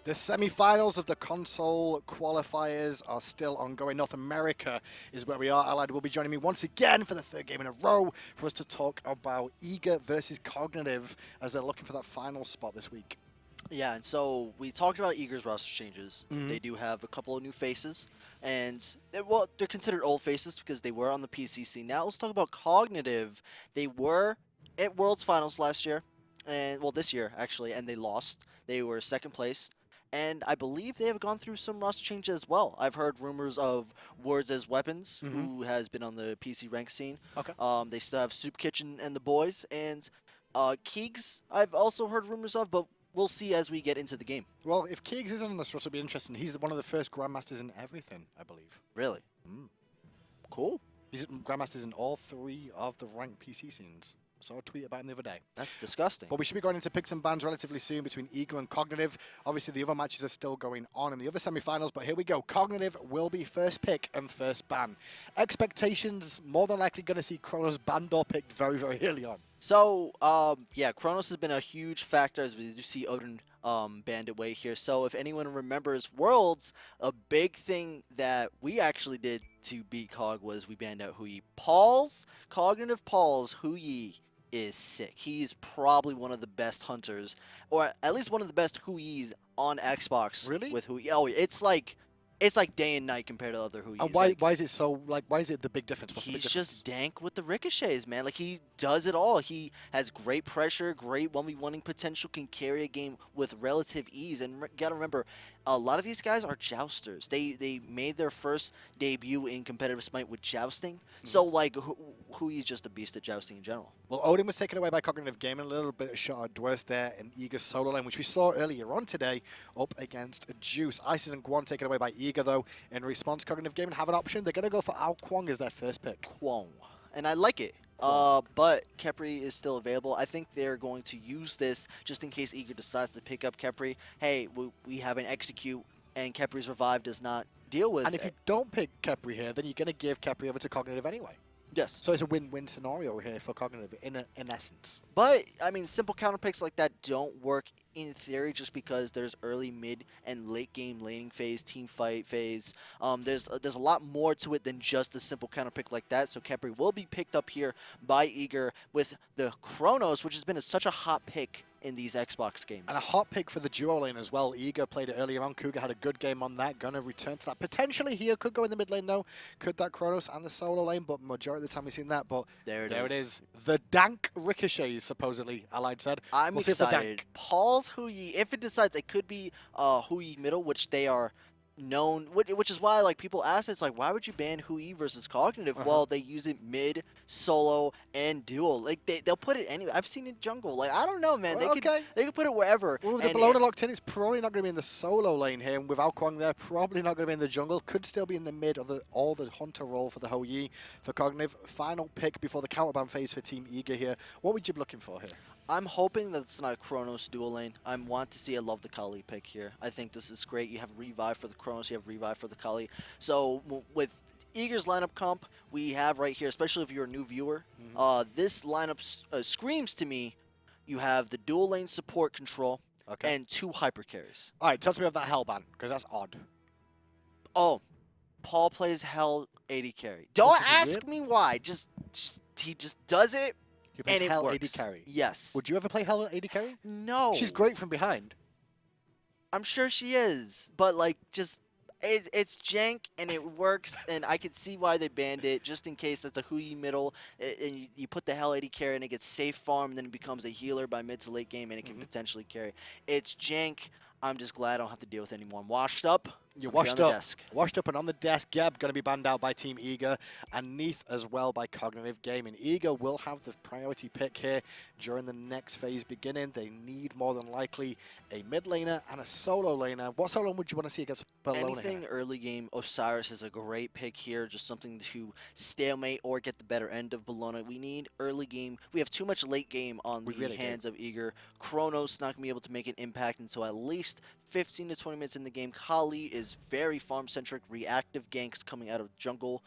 The semi-finals of the console qualifiers are still ongoing. North America is where we are. Allied will be joining me once again for the third game in a row for us to talk about Eager versus Cognitive as they're looking for that final spot this week. Yeah, and so we talked about Eager's roster changes. They do have a couple of new faces, and well, they're considered old faces because they were on the PC scene. Now let's talk about Cognitive. They were at Worlds Finals last year, and well, this year actually, and they lost. They were second place. And I believe they have gone through some roster changes as well. I've heard rumors of Words as Weapons, who has been on the PC rank scene. Okay. They still have Soup Kitchen and the boys, and Keegs I've also heard rumors of, but we'll see as we get into the game. Well, if Keegs is on this roster, it'll be interesting. He's one of the first Grandmasters in everything, I believe. Really? Cool. He's Grandmasters in all three of the ranked PC scenes. I saw a tweet about him the other day. That's disgusting. But we should be going into picks and bans relatively soon between Eager and Cognitive. Obviously, the other matches are still going on in the other semi-finals, but here we go. Cognitive will be first pick and first ban. Expectations, more than likely going to see Chronos banned or picked very, very early on. So, yeah, Chronos has been a huge factor as we do see Odin banned away here. So if anyone remembers Worlds, a big thing that we actually did to beat Cog was we banned out Hui. Cognitive Paul's Hui is sick. He's probably one of the best hunters, or at least one of the best Huis on Xbox. Really? With Hui. Oh, it's like day and night compared to other Huis. And why is it so, why is it the big difference? What's the big He's difference? just dank with the ricochets, man. Like, he does it all. He has great pressure, great 1v1ing potential, can carry a game with relative ease. And gotta remember, a lot of these guys are jousters. They made their first debut in competitive Smite with jousting. So, like, Hui's just a beast at jousting in general. Well, Odin was taken away by Cognitive Gaming. A little bit of shot at Dwurst there in Eager's solo lane, which we saw earlier on today up against Juice. Isis and Guan taken away by Eager, though. In response, Cognitive Gaming have an option. They're going to go for Kuang as their first pick. Kuang. And I like it. But Khepri is still available. I think they're going to use this just in case Eager decides to pick up Khepri. Hey, we have an execute, and Khepri's revive does not deal with it. And if you don't pick Khepri here, then you're going to give Khepri over to Cognitive anyway. Yes. So it's a win-win scenario here for Cognitive in essence. But, I mean, simple counter picks like that don't work in theory just because there's early, mid, and late game laning phase, team fight phase. There's a lot more to it than just a simple counter pick like that. So Khepri will be picked up here by Eager with the Chronos, which has been such a hot pick in these Xbox games. And a hot pick for the duo lane as well. Eager played it earlier on. Cougar had a good game on that. Gonna return to that. Potentially here could go in the mid lane though. Could that Chronos and the solo lane, but majority of the time we've seen that. But there it is. The dank ricochets, supposedly, Allied said. I'm we'll see if they're excited. dank. Paul's Hui, if it decides it could be Hui middle, which they are known, which is why like people ask, it's like, why would you ban Hui versus Cognitive? Well, they use it mid, solo, and dual. Like they'll put it anywhere. I've seen it jungle. Like I don't know, man. Well, They could put it wherever. Well, with the Bellona locked in, it's probably not going to be in the solo lane here. And without Kuang there, probably not going to be in the jungle. Could still be in the mid or the hunter role for the Hui for Cognitive. Final pick before the counterban phase for Team Eager here. What would you be looking for here? I'm hoping that it's not a Chronos dual lane. I want to see a Love the Kali pick here. I think this is great. You have Revive for the Chronos, you have Revive for the Kali. So with Eager's lineup comp, we have right here, especially if you're a new viewer, this lineup screams to me, you have the dual lane support control and 2 hyper carries. All right, talk to me about that Hellban, because that's odd. Oh, Paul plays Hell 80 carry. Don't ask me why. He just does it. He plays and Hell it 80 works. carry. Yes. Would you ever play Hell 80 carry? No. She's great from behind. I'm sure she is, but like it's jank and it works, and I can see why they banned it just in case that's a Hui middle, and you put the Hell 80 carry and it gets safe farm, and then it becomes a healer by mid to late game, and it can potentially carry. It's jank. I'm just glad I don't have to deal with it anymore. I'm washed up. You're washed up. Washed up and on the desk. Geb going to be banned out by Team Eager, and Neath as well by Cognitive Gaming. Eager will have the priority pick here during the next phase beginning. They need more than likely a mid laner and a solo laner. What solo would you want to see against Bellona? Anything early game, Osiris is a great pick here. Just something to stalemate or get the better end of Bellona. We need early game. We have too much late game on the hands of Eager. Chronos not going to be able to make an impact until at least 15 to 20 minutes in the game. Kali is very farm-centric, reactive ganks coming out of jungle.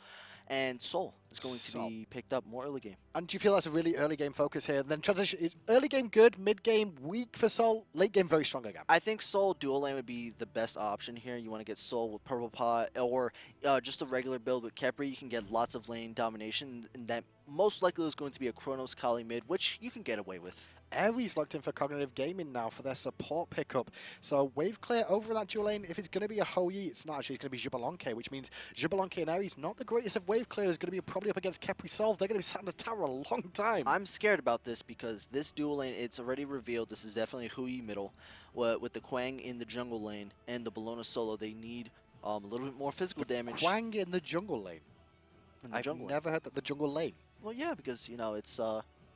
and Soul is going to be picked up more early game. And do you feel that's a really early game focus here? And then transition, early game good, mid game weak for Soul, late game very strong again. I think Soul dual lane would be the best option here. You want to get Soul with Purple Pot or just a regular build with Khepri. You can get lots of lane domination, and that most likely is going to be a Chronos Kali mid, which you can get away with. Aries locked in for Cognitive Gaming now for their support pickup. So wave clear over that dual lane. If it's going to be a Hoyi, it's not actually. It's going to be Xbalanque, which means Xbalanque and Aries, not the greatest of wave clear, is going to be probably up against Khepri Solve. They're going to be sat in the tower a long time. I'm scared about this because this dual lane, it's already revealed. This is definitely a Hoyi middle. With the Kuang in the jungle lane and the Bellona solo, they need a little bit more physical damage. Kuang in the jungle lane. I've never heard that the jungle lane. Well, yeah, because, you know, it's...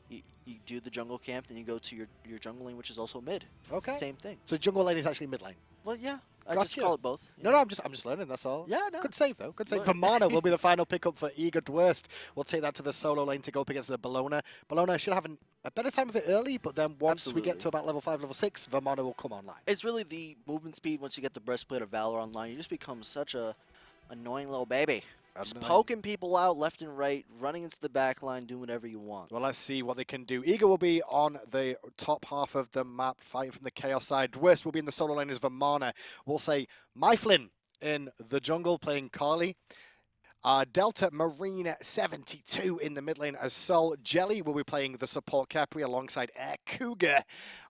You do the jungle camp, then you go to your jungle lane, which is also mid. Okay. Same thing. So jungle lane is actually mid lane. Well, yeah. I Gotcha. just call it both. No, I'm just learning. That's all. Yeah, no. Good save though. Good save. Well- Vamana will be the final pickup for Eager Dwurst. We'll take that to the solo lane to go up against the Bellona. Bellona should have a better time of it early, but then once we get to about level 5, level 6, Vamana will come online. It's really the movement speed. Once you get the breastplate of Valor online, you just become such a annoying little baby. Just poking people out left and right, running into the back line, doing whatever you want. Well, let's see what they can do. Eager will be on the top half of the map, fighting from the Chaos side. Dwurst will be in the solo lane as Vamana. We'll say Myflin in the jungle playing Kali. Delta Marine 72 in the mid lane as Sol. Jellly will be playing the support Khepri alongside AirCougar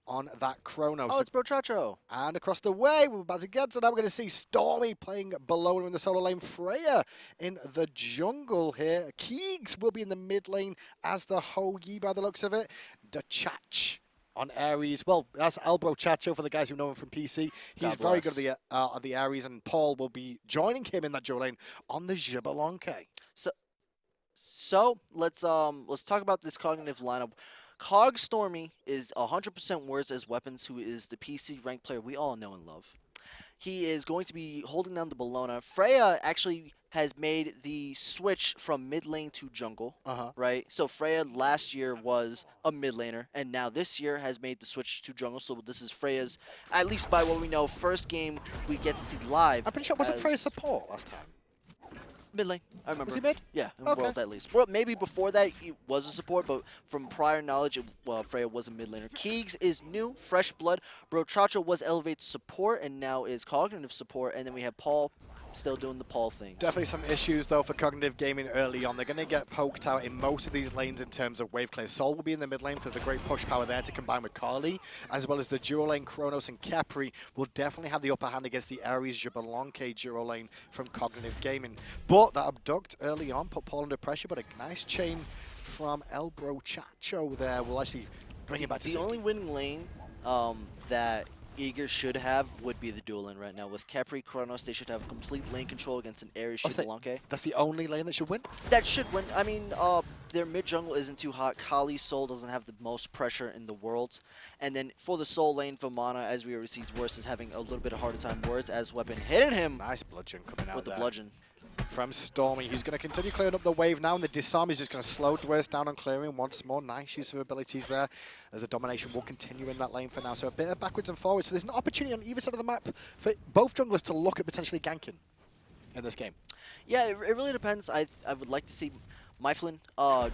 on that Chronos. Oh, it's Brochacho. And across the way, we're about to get to now. We're going to see Stormy playing Bellona in the solo lane. Freya in the jungle here. Keegs will be in the mid lane as the Hoyi by the looks of it. DaChach on Aries. Well, that's Elbow Chacho for the guys who know him from PC. He's very good at the Aries, and Paul will be joining him in that dual lane on the Xbalanque. So let's talk about this cognitive lineup. Cog Stormy is 100% worse as weapons, who is the PC ranked player we all know and love. He is going to be holding down the Bellona. Freya actually has made the switch from mid lane to jungle, right? So Freya last year was a mid laner, and now this year has made the switch to jungle. So this is Freya's, at least by what we know, first game we get to see live. I'm pretty sure it wasn't Freya's support last time. Mid lane, I remember. Was he mid? Yeah, in Okay. Worlds at least. Well, maybe before that he was a support, but from prior knowledge, Freya was a mid laner. Keegs is new, fresh blood. Brochacho was elevated support and now is cognitive support, and then we have Paul still doing the Paul thing. Definitely some issues, though, for Cognitive Gaming early on. They're going to get poked out in most of these lanes in terms of wave clear. Sol will be in the mid lane for the great push power there to combine with Kali, as well as the dual lane Chronos and Khepri will definitely have the upper hand against the Aries Xbalanque dual lane from Cognitive Gaming. But that abduct early on put Paul under pressure, but a nice chain from El Brochacho there will actually bring it back to the only winning lane that Eager should have would be the dual lane right now. With Khepri, Chronos, they should have complete lane control against an Aries Xbalanque. That's the only lane that should win? That should win. I mean, their mid-jungle isn't too hot. Kali's Soul doesn't have the most pressure in the world. And then for the Soul lane, Vamana, as we already see, Dwurst is having a little bit of harder time. Words as weapon hitting him. Nice bludgeon coming out with there. the bludgeon. From Stormy, who's going to continue clearing up the wave now, and the disarm is just going to slow Dwurst down on clearing once more. Nice use of abilities there, as the domination will continue in that lane for now. So a bit of backwards and forwards. So there's an opportunity on either side of the map for both junglers to look at potentially ganking in this game. Yeah, it really depends. I would like to see Myflin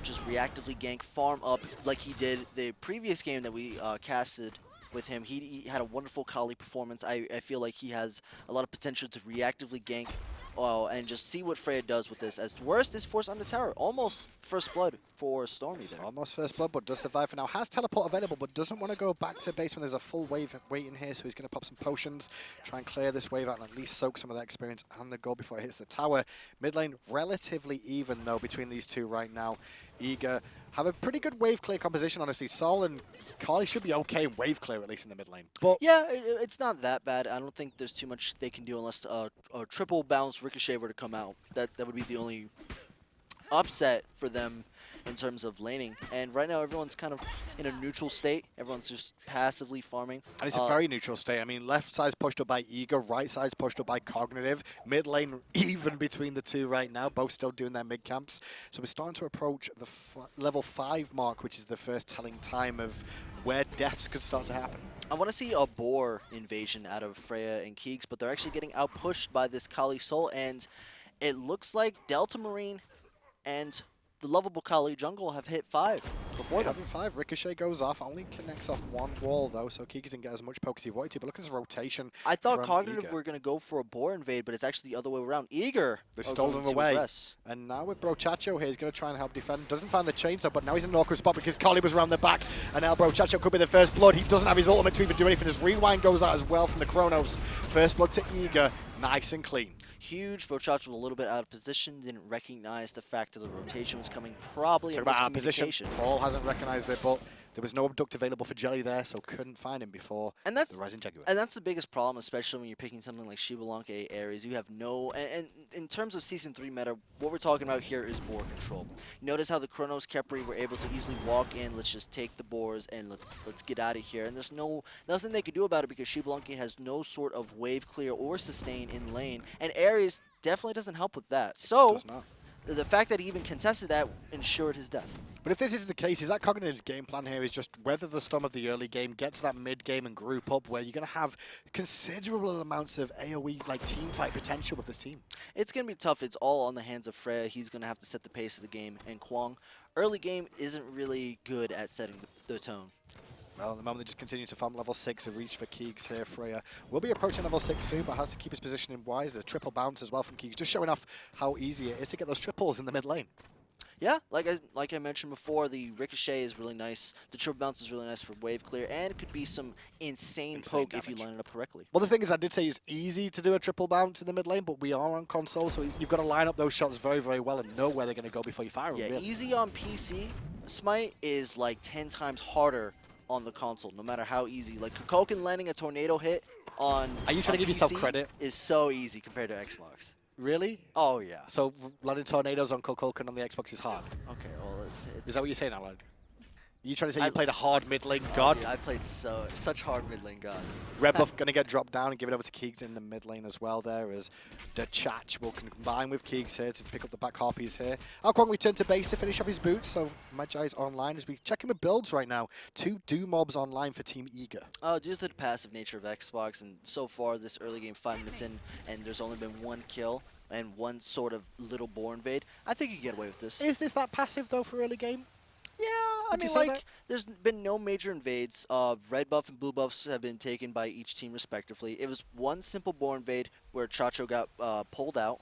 just reactively gank, farm up like he did the previous game that we casted with him. He had a wonderful Kali performance. I feel like he has a lot of potential to reactively gank. And just see what Freya does with this, as Dwurst is forced under tower. Almost first blood for Stormy there. Almost first blood, but does survive for now. Has teleport available, but doesn't want to go back to base when there's a full wave waiting here, so he's going to pop some potions, try and clear this wave out and at least soak some of that experience and the gold before it hits the tower. Mid lane relatively even, though, between these two right now. Eager have a pretty good wave clear composition, honestly. Sol and Kali should be okay in wave clear, at least in the mid lane. But yeah, it's not that bad. I don't think there's too much they can do unless a triple bounce Ricochet were to come out. That would be the only upset for them in terms of laning. And right now, everyone's kind of in a neutral state. Everyone's just passively farming. And it's a very neutral state. I mean, left side's pushed up by Eager, right side's pushed up by Cognitive. Mid lane even between the two right now, both still doing their mid camps. So we're starting to approach the level 5 mark, which is the first telling time of where deaths could start to happen. I want to see a boar invasion out of Freya and Keegs, but they're actually getting outpushed by this Kali Soul, and it looks like Delta Marine and the lovable Kali jungle have hit 5 before them. 5. Ricochet goes off, only connects off one wall though, so Keegs didn't get as much poke as he wanted to, but look at his rotation. I thought from Cognitive Eager. were going to go for a boar invade, but it's actually the other way around. Eager. They've stolen away. Address. And now with Brochacho here, he's going to try and help defend. Doesn't find the chainsaw, but now he's in an awkward spot because Kali was around the back. And now Brochacho could be the first blood. He doesn't have his ultimate to even do anything. His rewind goes out as well from the Chronos. First blood to Eager. Nice and clean. Huge. Brochacho was a little bit out of position. Didn't recognize the fact that the rotation was coming. Probably a Talk about out of position. miscommunication. Paul hasn't recognized it, but there was no abduct available for Jellly there, so couldn't find him before And that's the Rising Jaguar. And that's the biggest problem, especially when you're picking something like Xbalanque AirCougar. You have no, and in terms of Season 3 meta, what we're talking about here is boar control. Notice how the Chronos Khepri were able to easily walk in, let's just take the boars and let's get out of here. And there's nothing they could do about it because Xbalanque has no sort of wave clear or sustain in lane. And AirCougar definitely doesn't help with that. So Does not. the fact that he even contested that ensured his death. But if this is the case, is that Cognitive's game plan here is just weather the storm of the early game, get to that mid game and group up where you're going to have considerable amounts of AoE like team fight potential with this team? It's going to be tough. It's all on the hands of Freya. He's going to have to set the pace of the game. And Kuang, early game isn't really good at setting the tone. Well, at the moment they just continue to farm level 6, a reach for Keegs here. Freya will be approaching level 6 soon, but has to keep his positioning wise. The triple bounce as well from Keegs, just showing off how easy it is to get those triples in the mid lane. Yeah, like I mentioned before, the Ricochet is really nice. The triple bounce is really nice for wave clear, and it could be some insane poke damage if you line it up correctly. Well, the thing is, I did say it's easy to do a triple bounce in the mid lane, but we are on console, so you've got to line up those shots very, very well and know where they're going to go before you fire them. Yeah, really. easy on PC. Smite is like 10 times harder on the console, no matter how easy. Like Kukoken landing a tornado hit on Are you trying to give PC yourself credit? Is so easy compared to Xbox. Really? Oh yeah. So landing tornadoes on Kukoken on the Xbox is hard? Okay, well it's Is that what you're saying out loud? You trying to say I- you played a hard mid lane Oh, god? dude, I played such hard mid lane gods. Red buff going to get dropped down and given over to Keegs in the mid lane as well there as DaChach will combine with Keegs here to pick up the back harpies here. Kuang returned to base to finish off his boots, so Magi's online as we check in with builds right now. 2 do mobs online for Team Eager. Due to the passive nature of Xbox, and so far this early game, 5 minutes in, and there's only been 1 kill and 1 sort of little boar invade, I think you can get away with this. Is this that passive though for early game? Yeah, I Would you mean, say like, that? there's been no major invades. Red buff and blue buffs have been taken by each team respectively. It was 1 simple boar invade where Chacho got pulled out.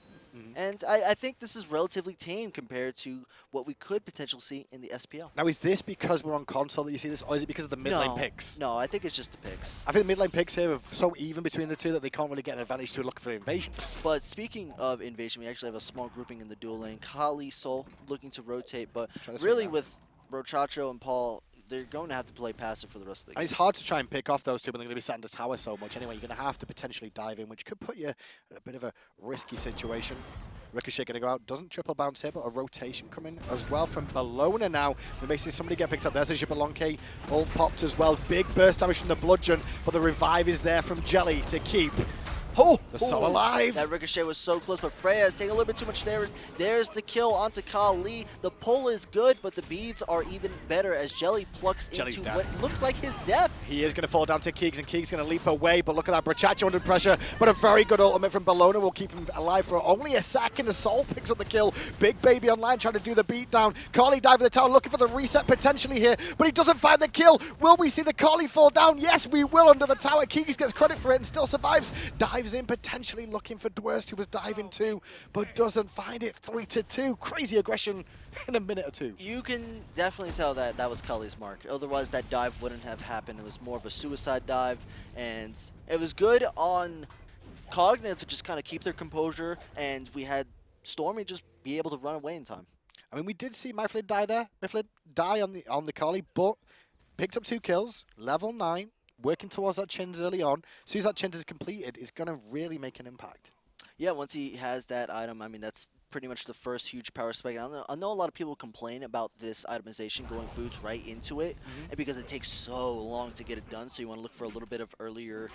And I think this is relatively tame compared to what we could potentially see in the SPL. Now is this because we're on console that you see this, or is it because of the mid lane picks? No, I think it's just the picks. I think the mid lane picks here are so even between the two that they can't really get an advantage to look for invasion. But speaking of invasion, we actually have a small grouping in the dual lane. Kali, Sol looking to rotate, but Trying to really swing with Brochacho and Paul, they're going to have to play passive for the rest of the And game. it's hard to try and pick off those two when they're going to be sat in the tower so much. Anyway, you're going to have to potentially dive in, which could put you in a bit of a risky situation. Ricochet going to go out. Doesn't triple bounce here, but a rotation coming as well from Bellona now. We may see somebody get picked up. There's a Xbalanque all popped as well. Big burst damage from the bludgeon, but the revive is there from Jellly to keep. Oh, They're so alive. That Ricochet was so close, but Freya is taking a little bit too much damage. There's the kill onto Kali. The pull is good, but the beads are even better as Jellly plucks Jelly's into down. what looks like his death. He is going to fall down to Keegs, and Keegs going to leap away, but look at that, Brochacho under pressure, but a very good ultimate from Bellona will keep him alive for only a second. The Soul picks up the kill. Big Baby online trying to do the beatdown. Kali diving the tower, looking for the reset potentially here, but he doesn't find the kill. Will we see the Kali fall down? Yes, we will under the tower. Keegs gets credit for it and still survives. Dives in, potentially looking for Dwurst, who was diving too, but doesn't find it. 3-2. Crazy aggression in a minute or two. You can definitely tell that that was Kali's mark. Otherwise, that dive wouldn't have happened. It was more of a suicide dive, and it was good on Cognitive to just kind of keep their composure, and we had Stormy just be able to run away in time. I mean, we did see Myflin die there. Myflin die on the Kali, but picked up 2 kills, level 9, working towards that Chins early on. As soon as that Chins is completed, it's going to really make an impact. Yeah, once he has that item, I mean, that's pretty much the first huge power spike. I know a lot of people complain about this itemization going boots right into it, and because it takes so long to get it done, so you want to look for a little bit of earlier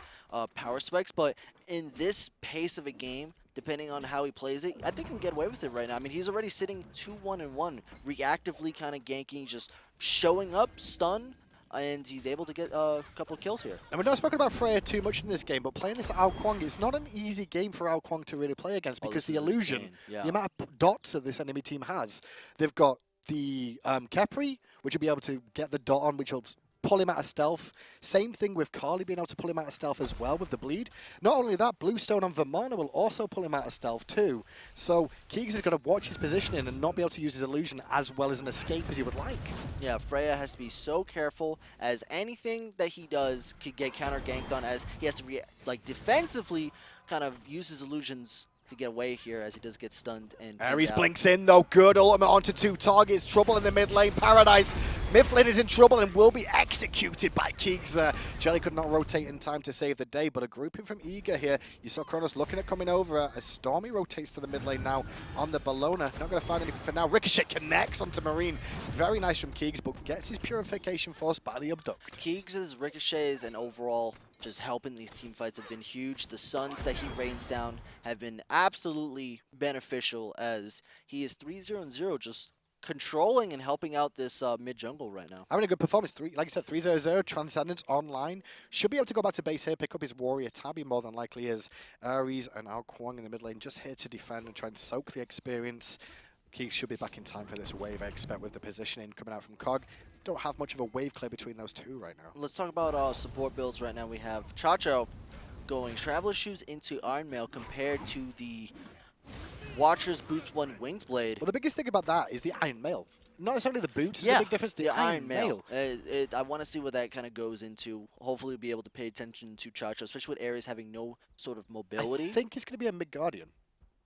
power spikes. But in this pace of a game, depending on how he plays it, I think he can get away with it right now. I mean, he's already sitting 2-1-1, reactively kind of ganking, just showing up, stun, and he's able to get a couple of kills here. And we've not spoken about Freya too much in this game, but playing this Kuang, it's not an easy game for Kuang to really play against because the illusion, the amount of dots that this enemy team has, they've got the Khepri, which will be able to get the dot on, which will pull him out of stealth. Same thing with Carly being able to pull him out of stealth as well with the bleed. Not only that, Bluestone on Vamana will also pull him out of stealth too. So Keegs is going to watch his positioning and not be able to use his illusion as well as an escape as he would like. Yeah, Freya has to be so careful, as anything that he does could get counter ganked on, as he has to defensively kind of use his illusions to get away here, as he does get stunned. And Ares blinks in though, good ultimate onto 2 targets, trouble in the mid lane, Paradise. Myflin is in trouble and will be executed by Keegs there. Jellly could not rotate in time to save the day, but a grouping from Eager here. You saw Chronos looking at coming over as Stormy rotates to the mid lane now on the Bellona. Not going to find anything for now. Ricochet connects onto Marine. Very nice from Keegs, but gets his purification forced by the Abduct. Keegs' ricochets and overall just helping these team fights have been huge. The stuns that he rains down have been absolutely beneficial, as he is 3-0-0, just controlling and helping out this mid-jungle right now. Having a good performance. Like I said, 3-0-0, Transcendence online. Should be able to go back to base here, pick up his Warrior. Tabby more than likely is. Ares and Kuang in the mid lane just here to defend and try and soak the experience. Keegs should be back in time for this wave, I expect, with the positioning coming out from Cog. Don't have much of a wave clear between those two right now. Let's talk about support builds right now. We have Chacho going Traveler Shoes into Iron Mail compared to the Watcher's Boots 1 Wings Blade. Well, the biggest thing about that is the Iron Mail. Not necessarily the boots, yeah, is the big difference. The Iron Mail. I want to see what that kind of goes into. Hopefully be able to pay attention to Chacho, especially with Ares having no sort of mobility. I think it's going to be a Mid-Guardian.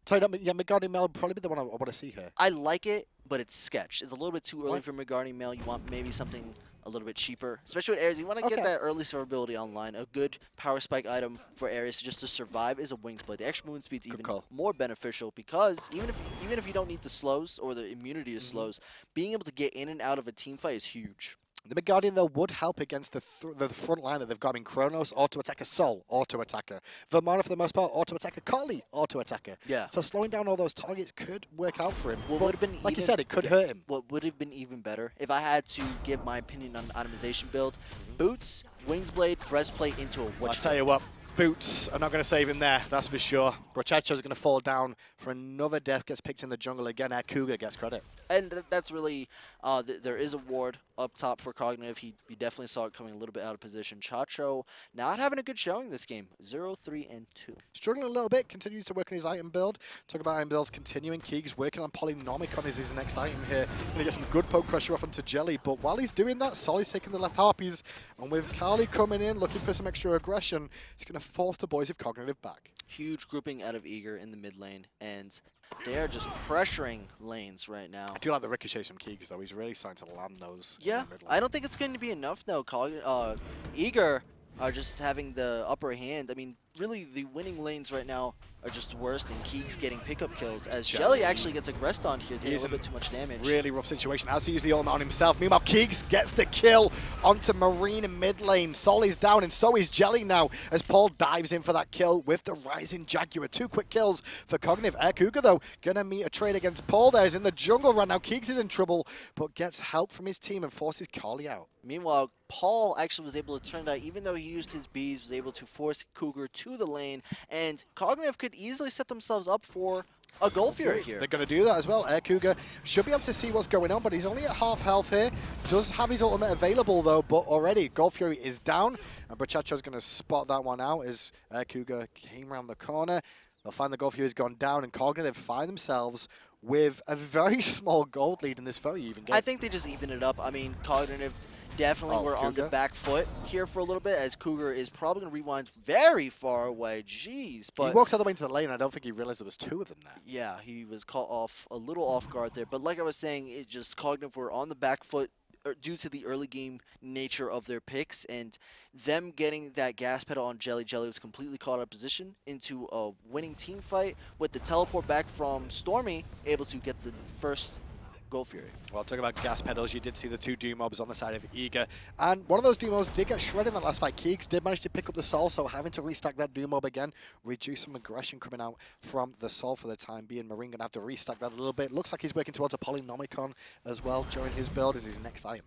Sorry, yeah, Mid-Guardian Mail would probably be the one I want to see here. I like it, but it's sketch. It's a little bit too early for Mid-Guardian Mail. You want maybe something a little bit cheaper, especially with Ares. You want to get that early survivability online. A good power spike item for Ares just to survive is a Wings Blade. The extra movement speed is even more beneficial, because even if you don't need the slows or the immunity to slows, being able to get in and out of a team fight is huge. The Mid-Guardian, though, would help against the front line that they've got in Chronos, auto-attacker, Sol, auto-attacker. Vamana, for the most part, auto-attacker, Carly, auto-attacker. Yeah. So slowing down all those targets could work out for him. What would have been like you said, it could hurt him. What would have been even better, if I had to give my opinion on itemization build, Boots, Wings Blade, Breastplate into a Witch. I'll tell you what, Boots are not going to save him there, that's for sure. DaChach going to fall down for another death, gets picked in the jungle again. AirCougar gets credit. And that's really, there is a ward up top for Cognitive. He definitely saw it coming a little bit out of position. Chacho not having a good showing this game, 0-3-2. Struggling a little bit, continues to work on his item build. Talk about item builds continuing. Keegs working on Polynomicon is his next item here. Going to get some good poke pressure off onto Jellly, but while he's doing that, Sol is taking the left Harpies, and with Carly coming in, looking for some extra aggression, it's going to force the boys of Cognitive back. Huge grouping out of Eager in the mid lane, and they are just pressuring lanes right now. I do like the ricochets from Keegs, though. He's really starting to land those. Yeah, I don't think it's going to be enough, though. Eager are just having the upper hand. I mean, really, the winning lanes right now are just worse than Keegs getting pickup kills, as Jellly actually gets aggressed on here, taking a little bit too much damage. Really rough situation. Has to use the ultimate on himself. Meanwhile, Keegs gets the kill onto Marine in mid lane. Sol is down, and so is Jellly now, as Paul dives in for that kill with the Rising Jaguar. 2 quick kills for Cognitive. AirCougar, though, gonna meet a trade against Paul there. He's in the jungle right now. Keegs is in trouble, but gets help from his team and forces Carly out. Meanwhile, Paul actually was able to turn it out, even though he used his bees, was able to force Cougar to the lane, and Cognitive could easily set themselves up for a Gold Fury here. They're going to do that as well. AirCougar should be able to see what's going on, but he's only at half health here. Does have his ultimate available, though, but already Gold Fury is down, and Brachacho's going to spot that one out as AirCougar came around the corner. They'll find the Gold Fury's gone down, and Cognitive find themselves with a very small gold lead in this very even game. I think they just even it up. I mean, Cognitive definitely were on the back foot here for a little bit, as Cougar is probably going to rewind very far away. Jeez. But he walks all the way into the lane. I don't think he realized there was 2 of them there. Yeah, he was caught off a little off guard there. But like I was saying, it just Cognitive were on the back foot due to the early game nature of their picks, and them getting that gas pedal on Jellly. Jellly was completely caught out of position into a winning team fight with the teleport back from Stormy, able to get the first Gold Fury. Well, talking about gas pedals, you did see the 2 Doom mobs on the side of Eager, and one of those Doom mobs did get shredded in that last fight. Keegs did manage to pick up the Sol, so having to restack that Doom mob again, reduce some aggression coming out from the Sol for the time being. Marine gonna have to restack that a little bit. Looks like he's working towards a Polynomicon as well during his build as his next item.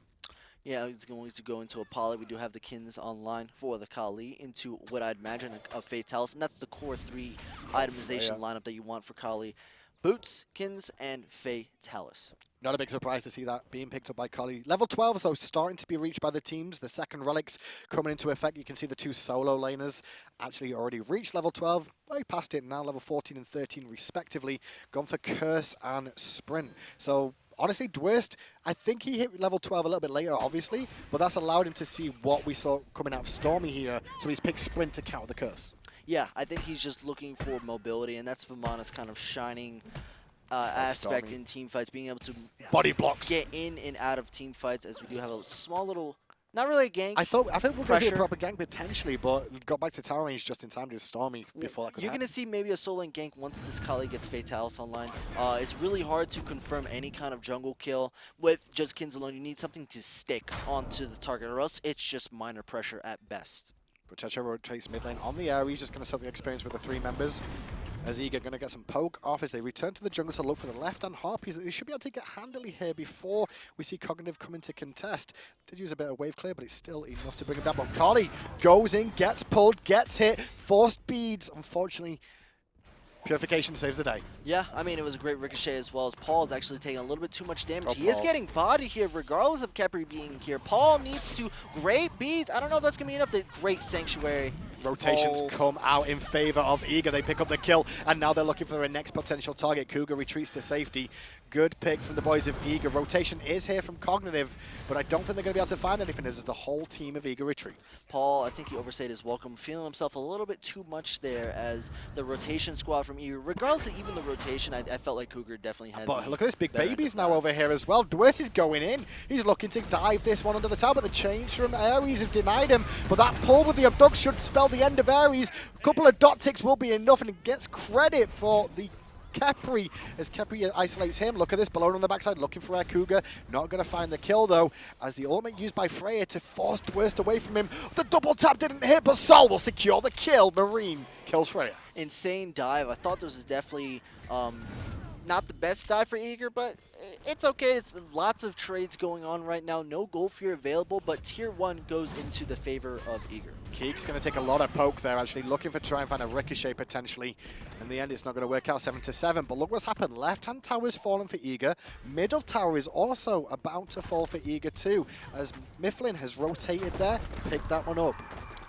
Yeah, it's going to go into a poly. We do have the Kins online for the Kali into what I'd imagine a Fatalis, and that's the core 3 itemization lineup that you want for Kali. Boots, Kins, and Fatalis. Not a big surprise to see that being picked up by Kali. Level 12s, though, starting to be reached by the teams. The second relics coming into effect. You can see the 2 solo laners actually already reached level 12. Way past it now, level 14 and 13 respectively. Gone for Curse and Sprint. So honestly, Dwurst, I think he hit level 12 a little bit later, obviously, but that's allowed him to see what we saw coming out of Stormy here. So he's picked Sprint to counter the Curse. Yeah, I think he's just looking for mobility, and that's Vamana's kind of shining aspect in team fights, being able to body blocks, get in and out of team fights, as we do have a small little, not really a gank. I think we're going to see a proper gank potentially, but got back to tower range just in time to Stormy before that could You're happen. going to see maybe a solo gank once this Kali gets Fatalis online. It's really hard to confirm any kind of jungle kill with just Kins alone. You need something to stick onto the target, or else it's just minor pressure at best. DaChach rotates mid lane on the area. He's just going to sell the experience with the 3 members. As Eager going to get some poke off as they return to the jungle to look for the left-hand harpies. They should be able to get handily here before we see Cognitive come in to contest. Did use a bit of wave clear, but it's still enough to bring him down. But Kali goes in, gets pulled, gets hit, forced beads. Unfortunately, Purification saves the day. Yeah, I mean, it was a great ricochet as well, as Paul's actually taking a little bit too much damage. Oh, he is getting body here, regardless of Khepri being here. Paul needs to great beads. I don't know if that's going to be enough. The great Sanctuary. Rotations come out in favor of Eager. They pick up the kill, and now they're looking for their next potential target. Cougar retreats to safety. Good pick from the boys of Eager. Rotation is here from Cognitive, but I don't think they're going to be able to find anything as the whole team of Eager retreat. Paul, I think he overstayed his welcome, feeling himself a little bit too much there as the rotation squad from Eager, regardless of even the rotation, I felt like Cougar definitely had. But look at this, big babies now over here as well. Dwurst is going in. He's looking to dive this one under the tower, but the change from Ares have denied him. But that pull with the abduct should spell the end of Ares. A couple of dot ticks will be enough, and it gets credit for the Khepri as Khepri isolates him. Look at this, Bellona on the backside looking for AirCougar. Not going to find the kill though, as the ultimate used by Freya to force Dwurst away from him. The double tap didn't hit, but Sol will secure the kill. Marine kills Freya. Insane dive. I thought this was definitely not the best dive for Eager, but it's okay. It's lots of trades going on right now. No Gold Fury available, but Tier 1 goes into the favor of Eager. Keegs going to take a lot of poke there, actually looking for try and find a ricochet potentially. In the end, it's not going to work out 7-7. But look what's happened. Left-hand tower is falling for Eager. Middle tower is also about to fall for Eager too, as Myflin has rotated there, picked that one up.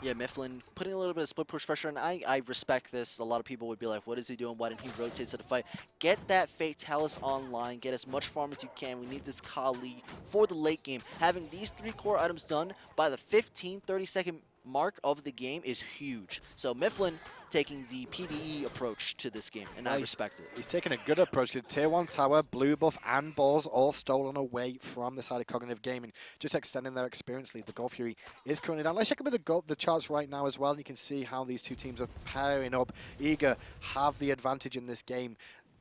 Yeah, Myflin putting a little bit of split push pressure, and I respect this. A lot of people would be like, what is he doing? Why didn't he rotate to the fight? Get that Fatalis online. Get as much farm as you can. We need this Kali for the late game. Having these 3 core items done by the 15-30 second mark of the game is huge. So Myflin taking the PvE approach to this game, and I respect it. He's taking a good approach to Tier 1 tower, blue buff and balls all stolen away from the side of Cognitive Gaming, just extending their experience lead. The Gold Fury is currently down. Let's check out the charts right now as well, and you can see how these two teams are pairing up. Eager have the advantage in this game.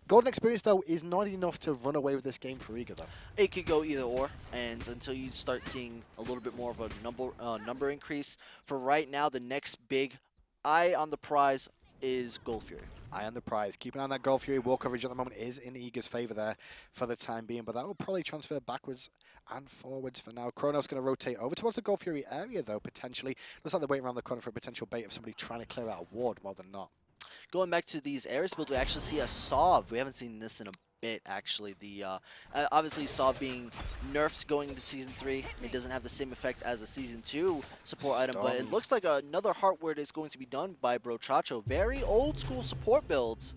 Golden experience, though, is not enough to run away with this game for Eager, though. It could go either or, and until you start seeing a little bit more of a number increase. For right now, the next big eye on the prize is Gold Fury. Eye on the prize. Keep an eye on that Gold Fury. Wall coverage at the moment is in Eager's favor there for the time being, but that will probably transfer backwards and forwards for now. Chronos going to rotate over towards the Gold Fury area, though, potentially. Looks like they're waiting around the corner for a potential bait of somebody trying to clear out a ward more than not. Going back to these Ares builds, we actually see a Sov. We haven't seen this in a bit, actually. The obviously Sov being nerfed going into Season 3. It doesn't have the same effect as a Season 2 support item, but it looks like another heart word is going to be done by DaChach. Very old school support builds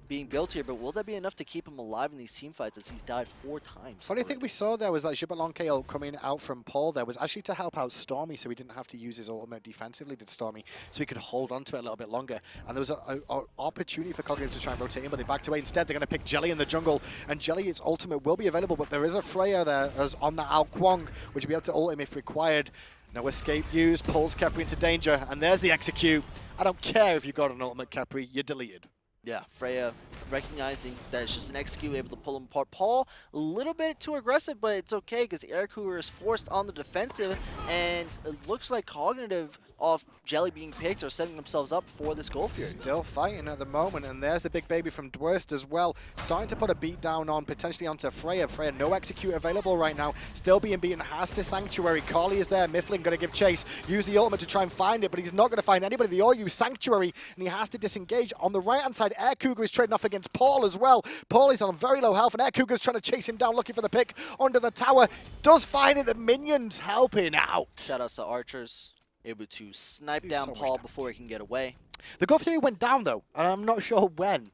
being built here, but will that be enough to keep him alive in these team fights as he's died 4 times? Funny thing we saw there was that Xbalanque coming out from Paul there was actually to help out Stormy, so he didn't have to use his ultimate defensively, did Stormy, so he could hold on to it a little bit longer. And there was an opportunity for Cognitive to try and rotate in, but they backed away. Instead, they're going to pick Jellly in the jungle, and Jellly, its ultimate will be available, but there is a Freya there as on the Kuang, which will be able to ult him if required. No escape used, pulls Khepri into danger, and there's the execute. I don't care if you've got an ultimate, Khepri, you're deleted. Yeah, Freya recognizing that it's just an execute, able to pull him apart. Paul, a little bit too aggressive, but it's okay because AirCougar is forced on the defensive, and it looks like Cognitive off Jellly being picked are setting themselves up for this goal fury. Still fighting at the moment, and there's the big baby from Dwurst as well, starting to put a beat down on, potentially onto Freya. Freya, no execute available right now, still being beaten, has to Sanctuary. Carly is there, Myflin going to give chase, use the ultimate to try and find it, but he's not going to find anybody. They all use Sanctuary, and he has to disengage. On the right-hand side, AirCougar is trading off against Paul as well. Paul is on very low health, and AirCougar is trying to chase him down, looking for the pick under the tower. Does find it, the minions helping out. Shout outs to Archers, able to snipe He's down so Paul much before he can get away. The Goal Fury went down though, and I'm not sure when.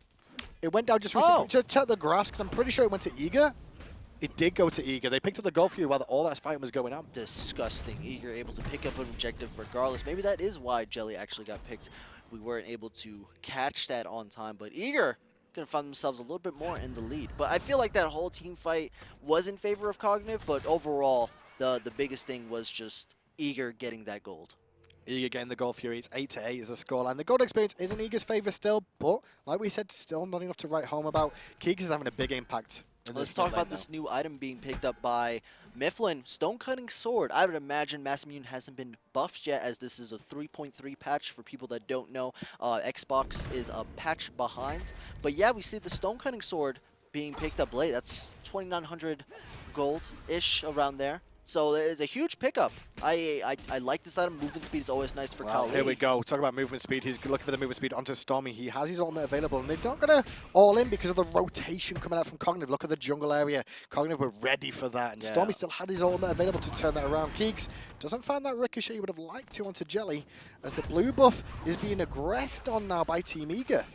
It went down just recently. Just check the graphs, because I'm pretty sure it went to Eager. It did go to Eager. They picked up the Goal Fury while all that fighting was going on. Disgusting. Eager able to pick up an objective regardless. Maybe that is why Jellly actually got picked. We weren't able to catch that on time, but Eager going to find themselves a little bit more in the lead. But I feel like that whole team fight was in favor of Cognitive, but overall, the biggest thing was just Eager getting that gold. Eager getting the Goal Fury. It's 8-8 is the scoreline. The gold experience is in Eager's favour still, but like we said, still not enough to write home about. Keegs is having a big impact. Let's talk about this new item being picked up by Myflin, Stone Cutting Sword. I would imagine Mass Immune hasn't been buffed yet, as this is a 3.3 patch. For people that don't know, Xbox is a patch behind. But yeah, we see the Stone Cutting Sword being picked up late. That's 2,900 gold-ish around there. So it's a huge pickup. I like this item. Movement speed is always nice for Kali. Here we go. Talk about movement speed. He's looking for the movement speed onto Stormy. He has his ultimate available, and they're not going to all in because of the rotation coming out from Cognitive. Look at the jungle area. Cognitive were ready for that, and Stormy still had his ultimate available to turn that around. Keegs doesn't find that ricochet he would have liked to onto Jellly, as the blue buff is being aggressed on now by Team Eager.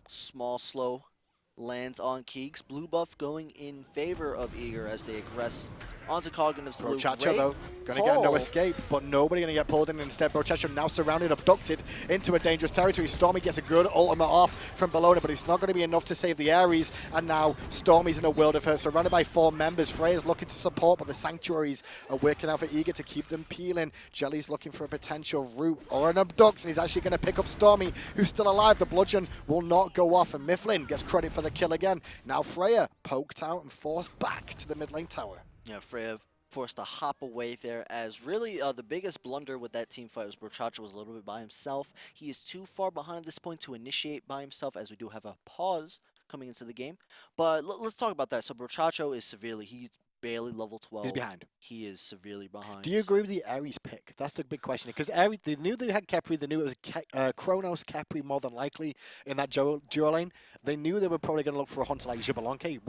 Small, slow lands on Keegs. Blue buff going in favor of Eager as they aggress onto Cognitive's blue. Brochacho, though, going to get no escape, but nobody going to get pulled in instead. Brochacho now surrounded, abducted into a dangerous territory. Stormy gets a good ultimate off from Bellona, but it's not going to be enough to save the AirCougar, and now Stormy's in a world of hurt, surrounded by 4 members. Freya's looking to support, but the Sanctuaries are working out for Eager to keep them peeling. Jelly's looking for a potential route or an abduct, and he's actually going to pick up Stormy, who's still alive. The bludgeon will not go off, and Myflin gets credit for the kill again. Now Freya poked out and forced back to the mid lane tower. Yeah, Freya forced to hop away there, as really the biggest blunder with that team fight was Brochacho was a little bit by himself. He is too far behind at this point to initiate by himself, as we do have a pause coming into the game. But let's talk about that. So Brochacho is he's barely level 12. He's behind. He is severely behind. Do you agree with the AirCougar pick? That's the big question. Because they knew they had Khepri. They knew it was Chronos, Khepri more than likely in that duo lane. They knew they were probably going to look for a hunter like Xbalanque.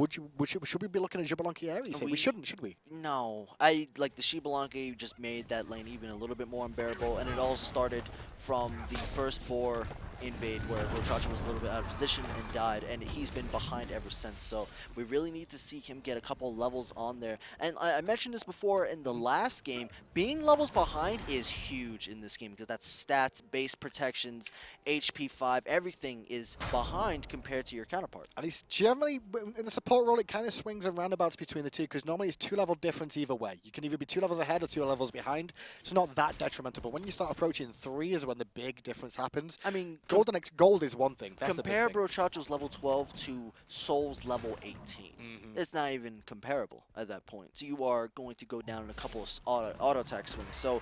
Should we be looking at Xbalanque AirCougar? We shouldn't, should we? No. I like the Xbalanque just made that lane even a little bit more unbearable, and it all started from the first boar invade where Brochacho was a little bit out of position and died, and he's been behind ever since. So we really need to see him get a couple levels on there. And I mentioned this before in the last game, being levels behind is huge in this game because that's stats, base protections, HP 5, everything is behind compared to your counterpart. And he's generally, in the support role, it kind of swings and roundabouts between the two, because normally it's 2-level difference either way. You can either be 2 levels ahead or 2 levels behind. It's not that detrimental, but when you start approaching 3 is when the big difference happens. I mean, gold is one thing. That's compare the big thing. Brochacho's level 12 to Soul's level 18. It's not even comparable at that point. So you are going to go down in a couple of auto attack swings. So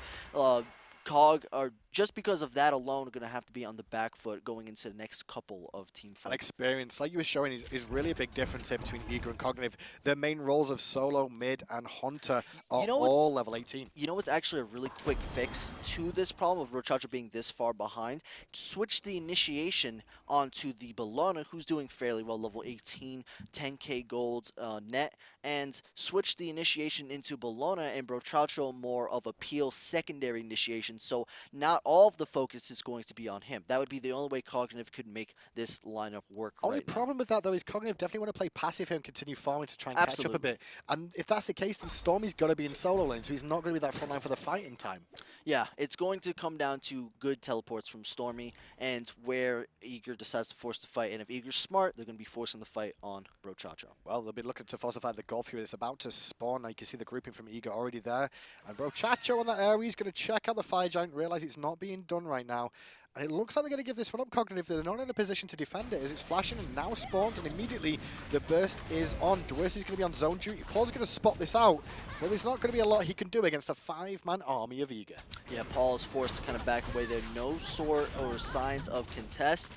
Cog are, just because of that alone, going to have to be on the back foot going into the next couple of team fights. And experience, like you were showing, is really a big difference here between Eager and Cognitive. Their main roles of solo, mid, and hunter are all level 18. You know what's actually a really quick fix to this problem of Brochacho being this far behind? Switch the initiation onto the Bellona, who's doing fairly well, level 18, 10k gold net, and switch the initiation into Bellona and Brochacho more of a peel secondary initiation. So not all of the focus is going to be on him. That would be the only way Cognitive could make this lineup work. Only problem with that, though, is Cognitive definitely want to play passive here and continue farming to try and catch up a bit. And if that's the case, then Stormy's got to be in solo lane, so he's not going to be that front line for the fighting time. Yeah, it's going to come down to good teleports from Stormy and where Eager decides to force the fight. And if Eager's smart, they're going to be forcing the fight on Brochacho. Well, they'll be looking to force the fight the Goal Fury that's about to spawn. Now you can see the grouping from Eager already there. And Brochacho on that area, he's going to check out the Fire Giant, realize it's not not being done right now. And it looks like they're going to give this one up, Cognitive. They're not in a position to defend it as it's flashing and now spawns, and immediately the burst is on. Dwurst is going to be on zone duty. Paul's going to spot this out, but there's not going to be a lot he can do against a 5-man army of Eager. Yeah, Paul is forced to kind of back away there. No sort or signs of contest.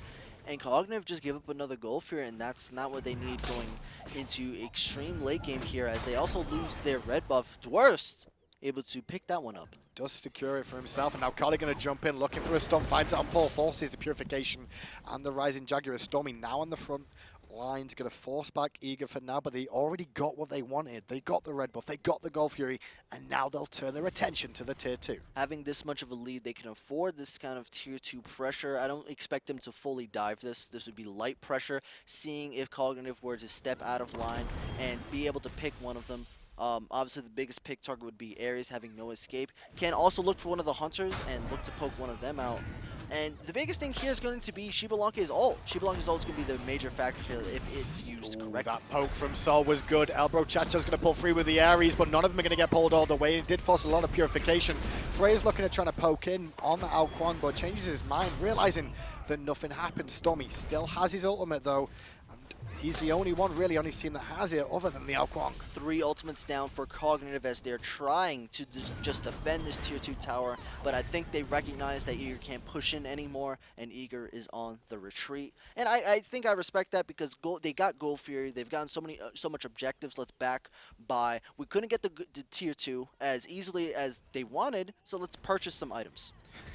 And Cognitive just give up another goal here, and that's not what they need going into extreme late game here, as they also lose their red buff. Dwurst able to pick that one up. Does secure it for himself, and now Carly going to jump in, looking for a stun, finds it on Paul, forces the Purification and the Rising Jaguar. Stormy now on the front line's going to force back Eager for now, but they already got what they wanted. They got the red buff, they got the Gold Fury, and now they'll turn their attention to the Tier 2. Having this much of a lead, they can afford this kind of Tier 2 pressure. I don't expect them to fully dive this. This would be light pressure, seeing if Cognitive were to step out of line and be able to pick one of them. Obviously, the biggest pick target would be AirCougar, having no escape. Can also look for one of the Hunters and look to poke one of them out. And the biggest thing here is going to be Xbalanque's ult. Xbalanque's ult is going to be the major factor here if it's used correctly. That poke from Sol was good. DaChach's going to pull free with the Ares, but none of them are going to get pulled all the way. It did force a lot of Purification. Freya's looking at trying to poke in on the Kuang, but changes his mind, realizing that nothing happened. Stormy still has his ultimate, though. He's the only one really on his team that has it other than the Kuang. 3 ultimates down for Cognitive as they're trying to just defend this Tier 2 tower, but I think they recognize that Eager can't push in anymore, and Eager is on the retreat. And I think I respect that because they got Gold Fury, they've gotten so much objectives. Let's back by. We couldn't get the Tier 2 as easily as they wanted, so let's purchase some items.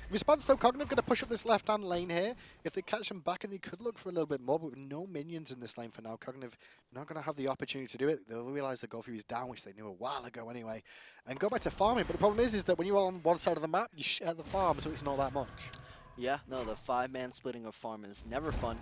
Response though, Cognitive going to push up this left-hand lane here. If they catch them back, and they could look for a little bit more, but with no minions in this lane for now, Cognitive not going to have the opportunity to do it. They'll realize the Gold Fury is down, which they knew a while ago anyway, and go back to farming. But the problem is that when you're on one side of the map, you share the farm, so it's not that much. Yeah, no, the 5-man splitting of farm is never fun.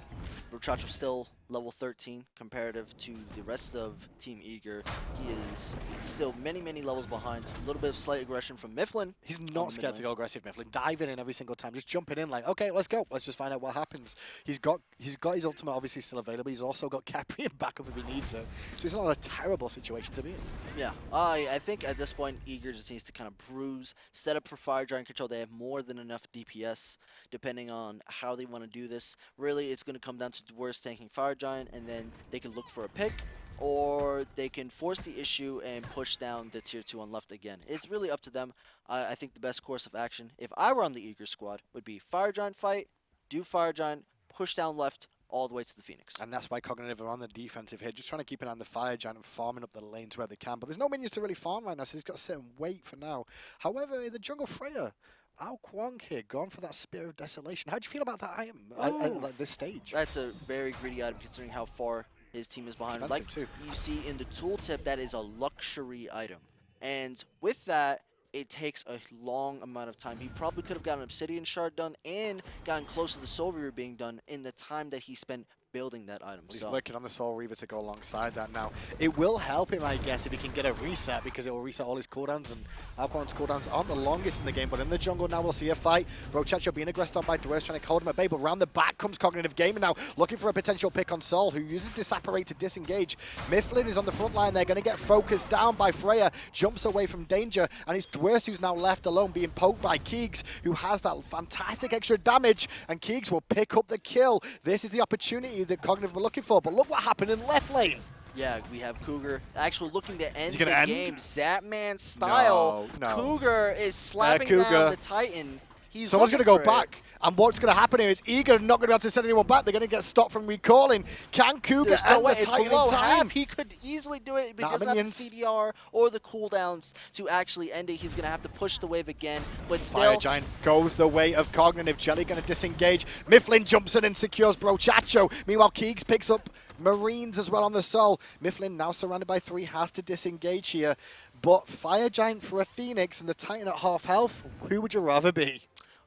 DaChach was still level 13 comparative to the rest of Team Eager. He is still many levels behind. A little bit of slight aggression from Myflin. He's not scared to go aggressive, Myflin. Diving in every single time, just jumping in like, okay, let's go. Let's just find out what happens. He's got his ultimate obviously still available. He's also got Khepri in backup if he needs it. So it's not a terrible situation to be in. Yeah, I think at this point, Eager just needs to kind of bruise, set up for Fire Giant control. They have more than enough DPS, depending on how they want to do this. Really, it's going to come down to Dwurst tanking Fire Giant, and then they can look for a pick, or they can force the issue and push down the Tier 2 on left again. It's really up to them. I think the best course of action, if I were on the Eager squad, would be Fire Giant fight, do Fire Giant, push down left, all the way to the Phoenix. And that's why Cognitive are on the defensive here, just trying to keep an eye on the Fire Giant and farming up the lanes where they can. But there's no minions to really farm right now, so he's got to sit and wait for now. However, in the jungle, Freya, Kuang here, gone for that Spear of Desolation. How do you feel about that item at this stage? That's a very greedy item considering how far his team is behind. Like too. You see in the tooltip, that is a luxury item. And with that, it takes a long amount of time. He probably could have gotten an Obsidian Shard done and gotten close to the Soul Reaver being done in the time that he spent building that item. He's working on the Soul Reaver to go alongside that now. It will help him, I guess, if he can get a reset, because it will reset all his cooldowns, and Kuang's cooldowns aren't the longest in the game, but in the jungle now we'll see a fight. DaChach being aggressed on by Dwurst, trying to hold him at bay, but round the back comes Cognitive Gaming now, looking for a potential pick on Sol, who uses Disapparate to disengage. Myflin is on the front line. They're going to get focused down by Freya, jumps away from danger, and it's Dwurst who's now left alone, being poked by Keegs, who has that fantastic extra damage, and Keegs will pick up the kill. This is the opportunity that Cognitive were looking for, but look what happened in left lane. Yeah, we have Cougar actually looking to end the game. Zapman No. style. Cougar is slapping down the Titan. Someone's going to go back. And what's going to happen here is Eager not going to be able to send anyone back. They're going to get stopped from recalling. Can Cougar end the Titan in time? He could easily do it, but he doesn't have the CDR or the cooldowns to actually end it. He's going to have to push the wave again, but still. Fire Giant goes the way of Cognitive. Jellly going to disengage. Myflin jumps in and secures DaChach. Meanwhile, Keegs picks up Marines as well on the Sol. Myflin now surrounded by 3, has to disengage here. But Fire Giant for a Phoenix and the Titan at half health, who would you rather be?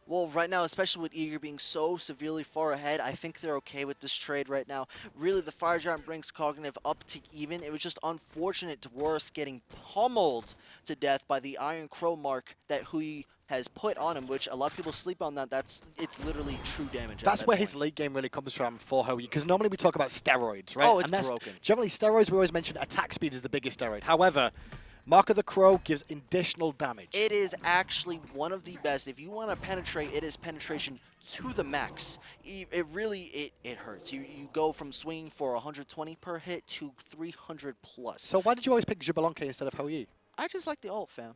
Well, right now, especially with Eager being so severely far ahead, I think they're okay with this trade right now. Really, the Fire Giant brings Cognitive up to even. It was just unfortunate Dwurst getting pummeled to death by the Iron Crow mark that he has put on him, which a lot of people sleep on that. It's literally true damage. That's where his late game really comes from for Hoey, because normally we talk about steroids, right? Oh, it's broken. Generally, steroids, we always mention attack speed is the biggest steroid. However, Mark of the Crow gives additional damage. It is actually one of the best. If you want to penetrate, it is penetration to the max. It really hurts. You go from swinging for 120 per hit to 300 plus. So why did you always pick Xbalanque instead of Hou-Yi? I just like the ult, fam.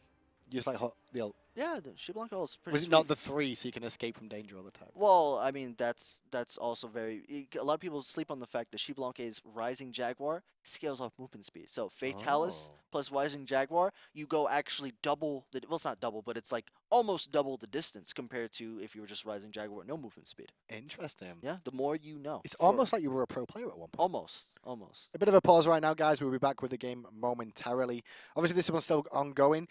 You just like the ult. Yeah, the Xbalanque ult is pretty Was it sweet. not the 3 so you can escape from danger all the time? Well, I mean, that's also very... A lot of people sleep on the fact that Xbalanque's Rising Jaguar scales off movement speed. So Fatalis plus Rising Jaguar, you go actually double... Well, it's not double, but it's like almost double the distance compared to if you were just Rising Jaguar with no movement speed. Interesting. Yeah, the more you know. It's almost like you were a pro player at one point. Almost. A bit of a pause right now, guys. We'll be back with the game momentarily. Obviously, this one's still ongoing.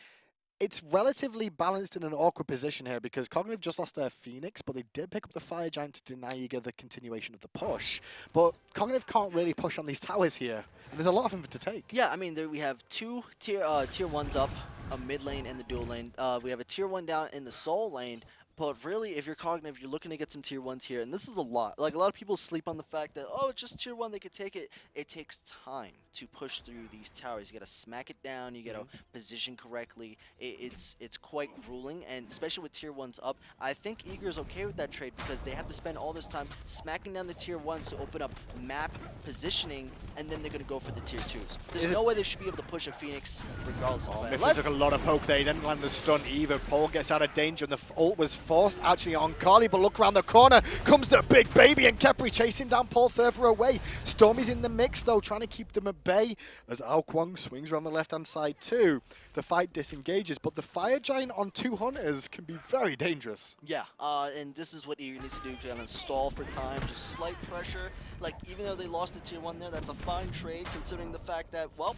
It's relatively balanced in an awkward position here because Cognitive just lost their Phoenix, but they did pick up the Fire Giant to deny Eager the continuation of the push. But Cognitive can't really push on these towers here, and there's a lot of them to take. Yeah, I mean, we have two tier 1s up, a mid lane and the dual lane. We have a tier 1 down in the soul lane. But really, if you're Cognitive, you're looking to get some tier 1s here. And this is a lot. Like, a lot of people sleep on the fact that, oh, it's just tier 1, they could take it. It takes time to push through these towers. You got to smack it down. You got to position correctly. It's quite grueling. And especially with tier 1s up, I think Eager's okay with that trade because they have to spend all this time smacking down the tier 1s to open up map positioning. And then they're going to go for the tier 2s. There's no way they should be able to push a Phoenix regardless of that. Myflin took a lot of poke there. He didn't land the stun either. Paul gets out of danger, and the ult was forced actually on Carly, but look around the corner, comes the big baby, and Khepri chasing down Paul further away. Stormy's in the mix though, trying to keep them at bay as Kuang swings around the left-hand side too. The fight disengages, but the Fire Giant on 2 hunters can be very dangerous. Yeah, and this is what Eager needs to do to kind of stall for time, just slight pressure. Like, even though they lost the tier 1 there, that's a fine trade considering the fact that, well,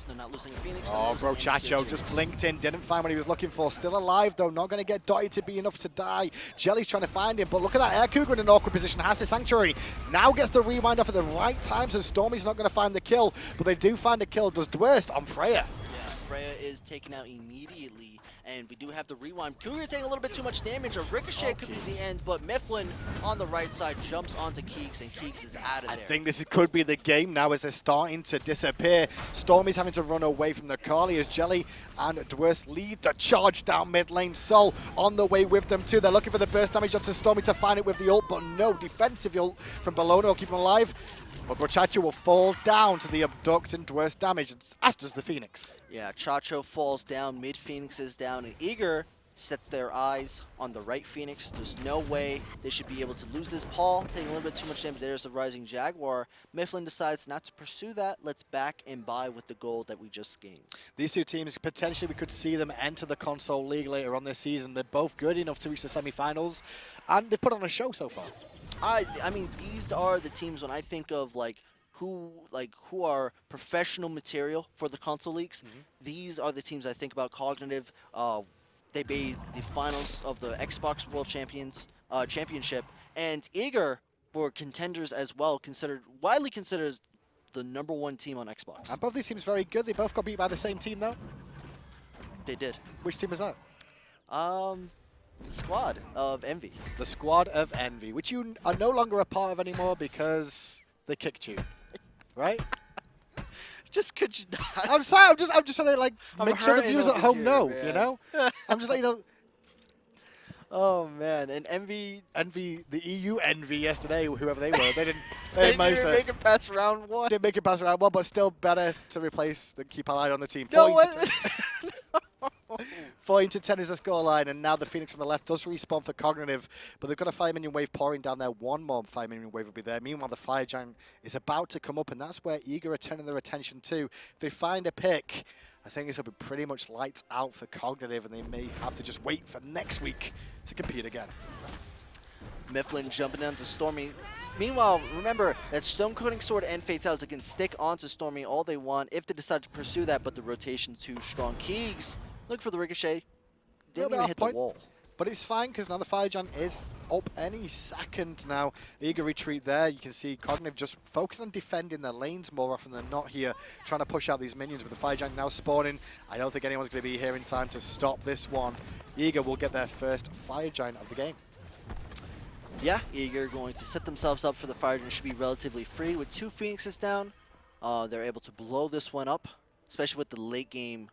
they're not losing a Phoenix. Oh, bro, Chacho just blinked in, didn't find what he was looking for. Still alive, though, not going to get dotted to be enough to die. Jellly's trying to find him, but look at that AirCougar in an awkward position. Has the Sanctuary. Now gets the rewind off at the right time, so Stormy's not going to find the kill, but they do find a kill. Does Dwurst on Freya. Yeah, Freya is taken out immediately, and we do have the rewind. Cougar taking a little bit too much damage. A ricochet could be the end, but Myflin on the right side jumps onto Keegs, and Keegs is out of there. I think this could be the game now as they're starting to disappear. Stormy's having to run away from the Carly as Jellly and Dwurst lead the charge down mid lane. Sol on the way with them too. They're looking for the burst damage onto Stormy to find it with the ult, but no defensive ult from Bellona will keep him alive. But DaChach will fall down to the abduct and Dwurst damage, as does the Phoenix. Yeah, Chacho falls down, mid Phoenix is down, and Eager sets their eyes on the right Phoenix. There's no way they should be able to lose this. Paul taking a little bit too much damage. There's the Rising Jaguar. Myflin decides not to pursue that. Let's back and buy with the gold that we just gained. These two teams, potentially we could see them enter the console league later on this season. They're both good enough to reach the semifinals, and they've put on a show so far. I mean, these are the teams when I think of who are professional material for the console leagues. These are the teams I think about. Cognitive, they made the finals of the Xbox World Championship, and Eager were contenders as well, widely considered as the #1 team on Xbox. And both these teams very good. They both got beat by the same team though. They did. Which team was that? The Squad of Envy. The Squad of Envy, which you are no longer a part of anymore because they kicked you, right? Just could you not? I'm sorry. I'm just trying to like make sure the hurting viewers at over home here, know. man. You know, I'm just like, you know. Oh man, and Envy, the EU Envy yesterday, whoever they were, they didn't. they didn't even make it past round 1. Didn't make it past round 1, but still better to replace than keep an eye on the team. No, 14-10 is the scoreline, and now the Phoenix on the left does respawn for Cognitive, but they've got a 5-minion wave pouring down there. One more 5-minion wave will be there. Meanwhile, the Fire Giant is about to come up, and that's where Eager are turning their attention to. If they find a pick, I think this will be pretty much lights out for Cognitive, and they may have to just wait for next week to compete again. Myflin jumping down to Stormy. Meanwhile, remember that Stone Coating Sword and Fatalities can stick onto Stormy all they want if they decide to pursue that, but the rotation too strong. Keegs, look for the ricochet. Didn't even hit the wall. But it's fine because now the Fire Giant is up any second now. Eager retreat there. You can see Cognitive just focus on defending their lanes more often than not here, trying to push out these minions with the Fire Giant now spawning. I don't think anyone's going to be here in time to stop this one. Eager will get their first Fire Giant of the game. Yeah, Eager going to set themselves up for the Fire Giant. Should be relatively free with 2 Phoenixes down. They're able to blow this one up, especially with the late game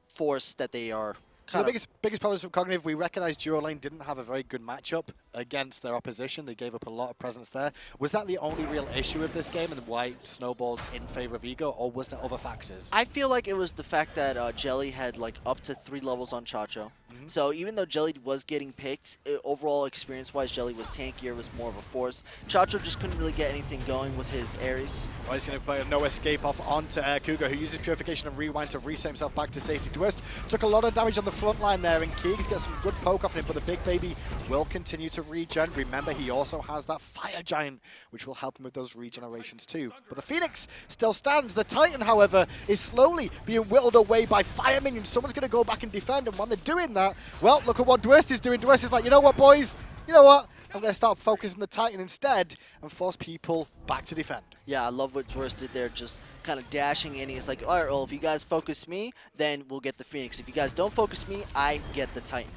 force that they are. So the biggest problems from Cognitive, we recognized Durolane didn't have a very good matchup against their opposition. They gave up a lot of presence there. Was that the only real issue of this game and why it snowballed in favor of Ego, or was there other factors? I feel like it was the fact that Jellly had like up to 3 levels on Chacho. So even though Jellly was getting picked, overall experience-wise, Jellly was tankier, was more of a force. Chacho just couldn't really get anything going with his Ares. Well, he's going to play a no escape off onto AirCougar, who uses Purification and Rewind to reset himself back to safety. Dwurst took a lot of damage on the front line there, and Keegs gets some good poke off him, but the big baby will continue to regen. Remember, he also has that Fire Giant, which will help him with those regenerations too. But the Phoenix still stands. The Titan, however, is slowly being whittled away by Fire Minions. Someone's going to go back and defend, and when they're doing that, well, look at what Dwurst is doing. Dwurst is like, you know what, boys? You know what? I'm going to start focusing the Titan instead and force people back to defend. Yeah, I love what Dwurst did there, just kind of dashing in. He's like, all right, well, if you guys focus me, then we'll get the Phoenix. If you guys don't focus me, I get the Titan.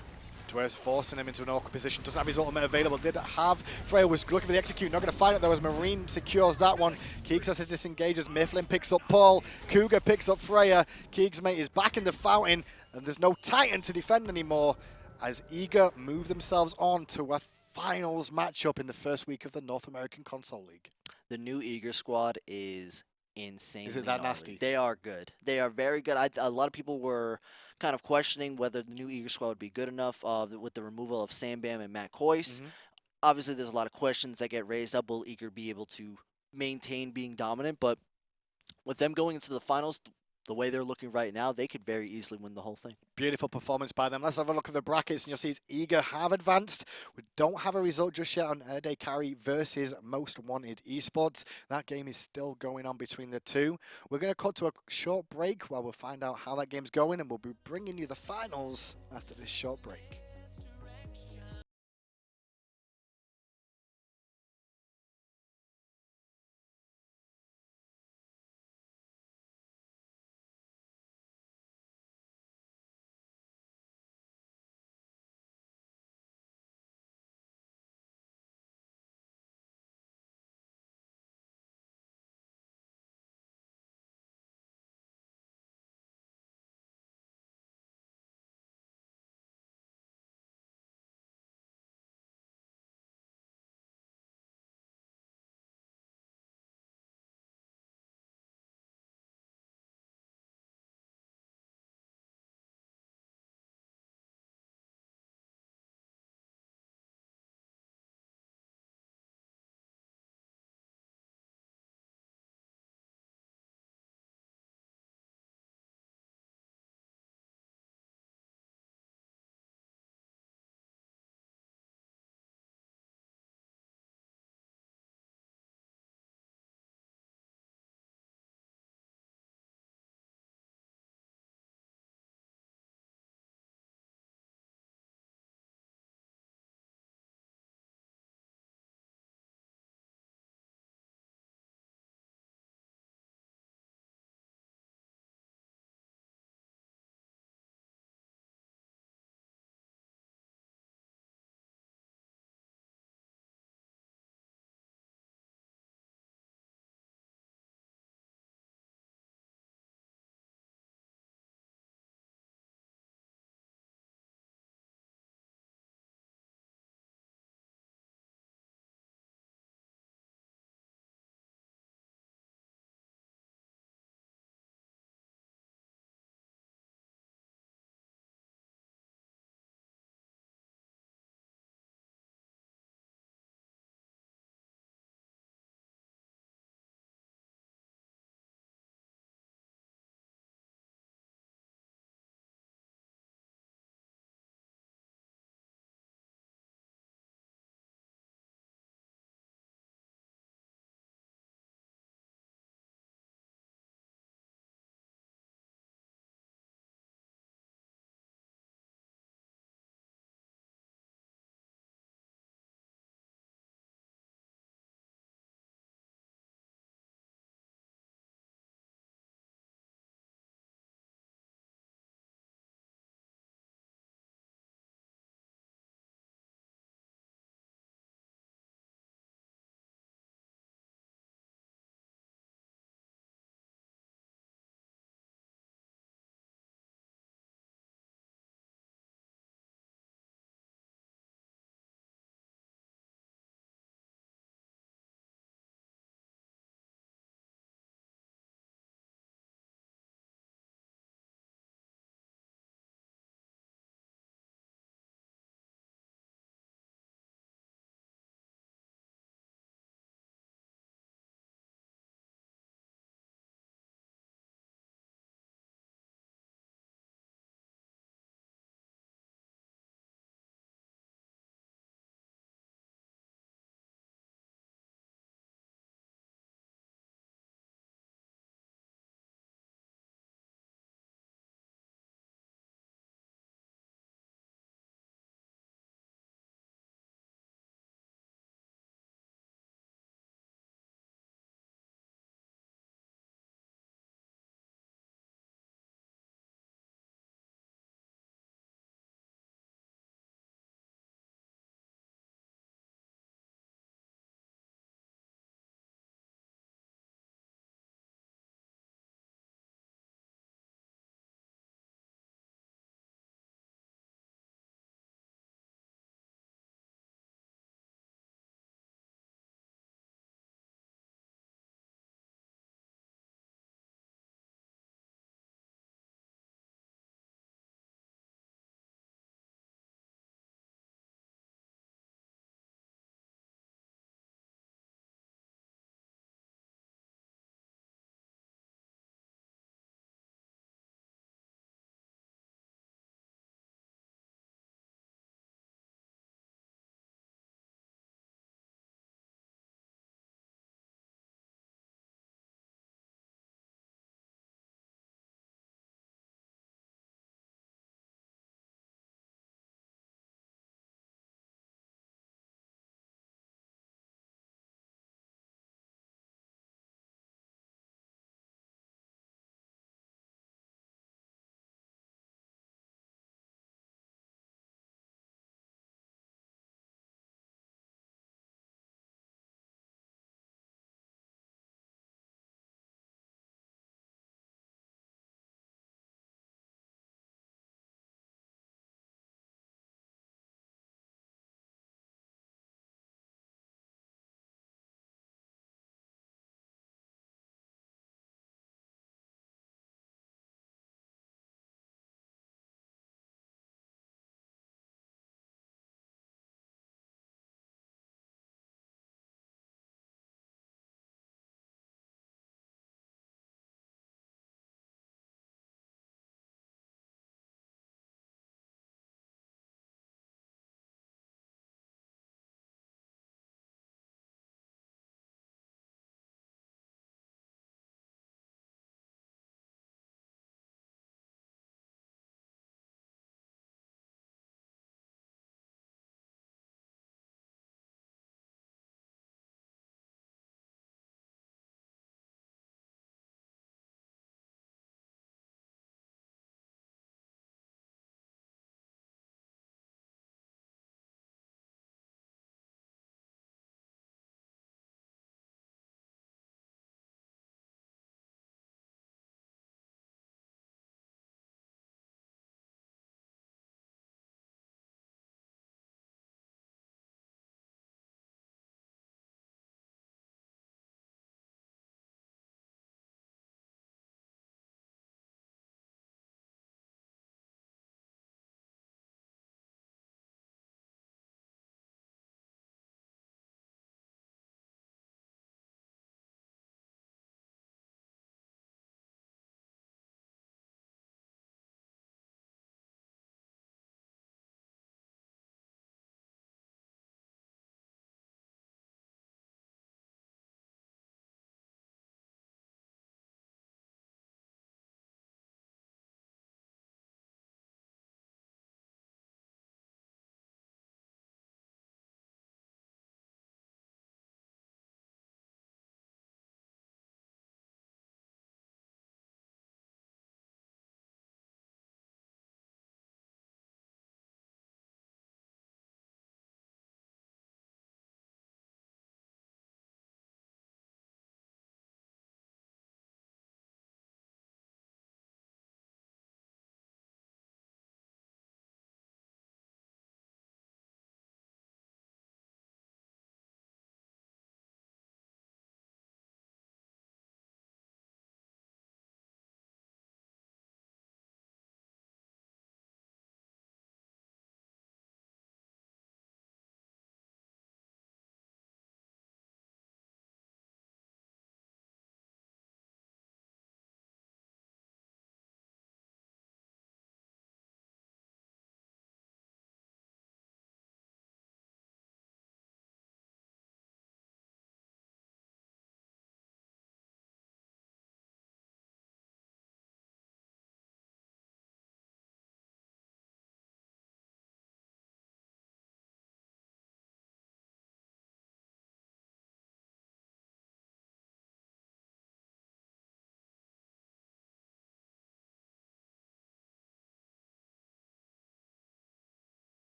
Dwurst forcing him into an awkward position. Doesn't have his ultimate available. Did have Freya, was looking for the execute. Not going to find it though as Marine secures that one. Keegs has to disengage as Myflin picks up Paul. Cougar picks up Freya. Keegs' mate is back in the fountain, and there's no Titan to defend anymore as Eager move themselves on to a finals matchup in the first week of the North American Console League. The new Eager squad is insane. Is it that nasty? They are good. They are very good. A lot of people were kind of questioning whether the new Eager squad would be good enough with the removal of Sam Bam and Matt Koiss. Obviously, there's a lot of questions that get raised up. Will Eager be able to maintain being dominant? But with them going into the finals, the way they're looking right now, they could very easily win the whole thing. Beautiful performance by them. Let's have a look at the brackets, and you'll see Eager have advanced. We don't have a result just yet on Air Day Carry versus Most Wanted Esports. That game is still going on between the two. We're going to cut to a short break while we'll find out how that game's going, and we'll be bringing you the finals after this short break.